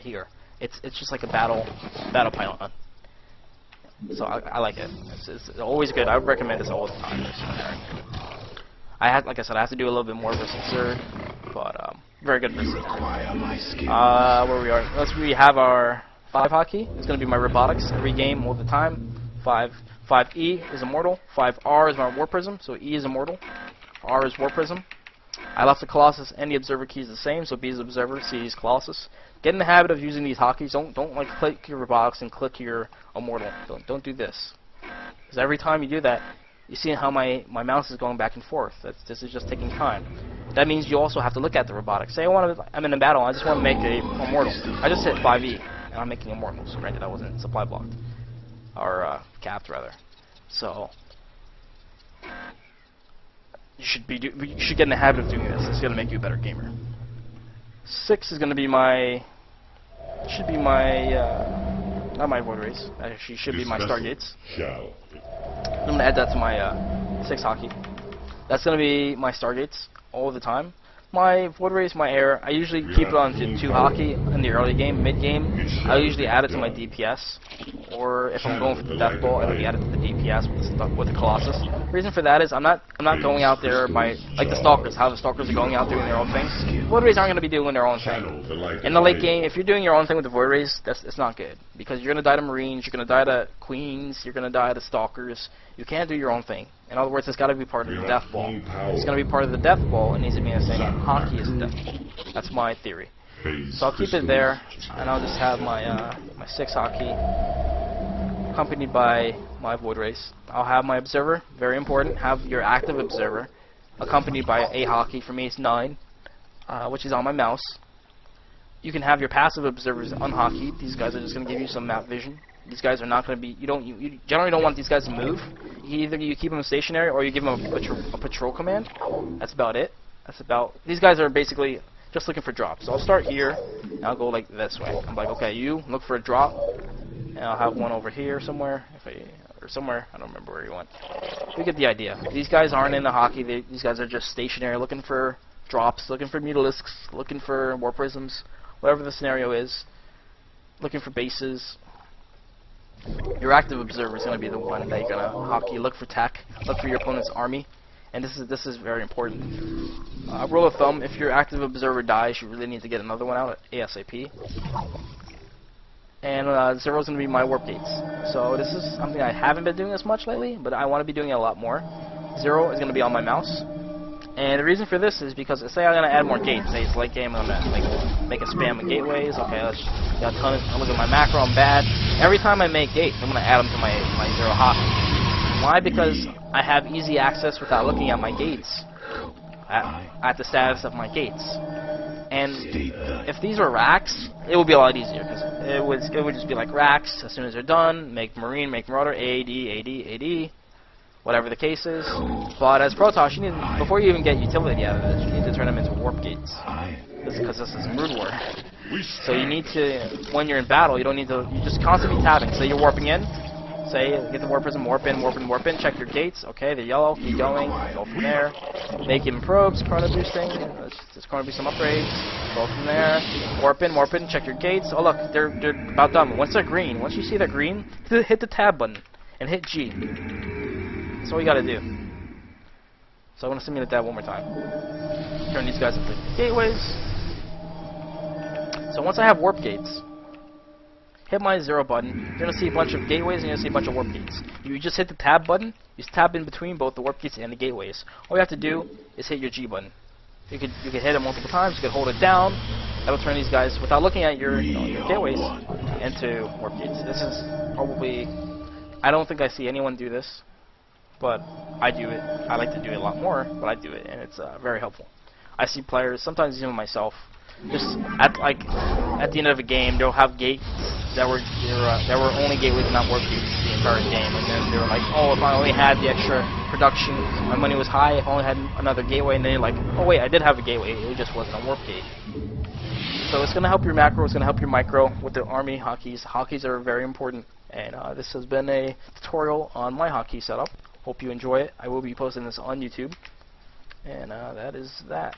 here. It's just like a battle pylon. So I like it. It's always good. I would recommend this all the time. Like I said, I have to do a little bit more versus Zerg, but very good versus Zerg. Where we are? We have our 5 hotkey. It's going to be my robotics every game all the time. 5E is immortal. 5R is my war prism. So E is immortal. R is war prism. I left the Colossus and the Observer keys the same, so B is Observer, C is Colossus. Get in the habit of using these hotkeys. Don't like click your robotics and click your immortal. Don't do this. Because every time you do that, you see how my mouse is going back and forth. This is just taking time. That means you also have to look at the robotics. Say I'm in a battle, I just want to make a immortal. I just hit 5E and I'm making immortals. Granted, I wasn't supply blocked or capped rather. So you should get in the habit of doing this. It's going to make you a better gamer. 6 is going to be my, not my void race. Actually, should be my Stargates. I'm going to add that to my 6 hotkey. That's going to be my Stargates all the time. My void race, my air, I usually keep it on to 2 hotkey in the early game, mid game. I usually add it to my DPS, or if I'm going for the death ball, I usually add it to the DPS with the Colossus. The reason for that is I'm not going out there by like the Stalkers, how the Stalkers are going out doing their own things. Void rays aren't going to be doing their own thing. In the late game, if you're doing your own thing with the void rays, it's not good, because you're going to die to Marines, you're going to die to Queens, you're going to die to Stalkers. You can't do your own thing. In other words, it's got to be part of the death ball. It's going to be part of the death ball. It needs to be in the same hotkey as the death ball. That's my theory. So I'll keep it there, and I'll just have my my 6 hotkey accompanied by my void race. I'll have my observer, very important. Have your active observer accompanied by a hotkey. For me, it's 9, which is on my mouse. You can have your passive observers unhotkeyed. These guys are just going to give you some map vision. These guys are not going to be. You generally don't want these guys to move. Either you keep them stationary or you give them a patrol command. That's about it. These guys are basically just looking for drops. So I'll start here and I'll go like this way. I'm like, okay, you look for a drop, and I'll have one over here somewhere. Or somewhere. I don't remember where he went. You get the idea. These guys aren't in the hotkey. These guys are just stationary, looking for drops, looking for mutalisks, looking for war prisms, whatever the scenario is, looking for bases. Your active observer is going to be the one that you're going to hotkey. Look for tech. Look for your opponent's army. And this is very important. Rule of thumb: if your active observer dies, you really need to get another one out ASAP. And 0 is going to be my warp gates. So this is something I haven't been doing as much lately, but I want to be doing it a lot more. 0 is going to be on my mouse. And the reason for this is because, say I'm going to add more gates. Say it's late game, I'm going to make a spam of gateways. Okay, got a ton of, look at my macro, I'm bad. Every time I make gates, I'm going to add them to my 0 hotkey. Why? Because I have easy access without looking at my gates, at the status of my gates. And if these were racks, it would be a lot easier, because it would just be like racks. As soon as they're done, make Marine, make Marauder, AD, whatever the case is. But as Protoss, you need, before you even get utility out of this, you need to turn them into warp gates, because this is Brood War. So you need to, when you're in battle, you don't need to, you just constantly tapping. Say you're warping in, say get the warp prism, warp in, check your gates. Okay, they're yellow, keep going, go from there. Make him probes, chrono boosting, just chrono boost some upgrades, go from there. Warp in, check your gates. Oh look, they're about done. Once they're green, once you see they're green, hit the tab button and hit G. That's all you gotta do. So I want to simulate that one more time. Turn these guys into gateways. So once I have warp gates, hit my 0 button, you're going to see a bunch of gateways and you're going to see a bunch of warp gates. You just hit the tab button, you tab in between both the warp gates and the gateways. All you have to do is hit your G button. You could hit it multiple times, you could hold it down, that'll turn these guys, without looking at your gateways, into warp gates. This is probably, I don't think I see anyone do this, but I do it. I like to do it a lot more, but I do it, and it's very helpful. I see players, sometimes even myself, just at the end of a game, they'll have gates that were only gateways and not warp gates the entire game, and then they were like, oh, if I only had the extra production, my money was high, if I only had another gateway, and then you're like, oh wait, I did have a gateway, it just wasn't a warp gate. So it's going to help your macro, it's going to help your micro with the army hotkeys. Hotkeys are very important, and this has been a tutorial on my hotkey setup. Hope you enjoy it. I will be posting this on YouTube, and that is that.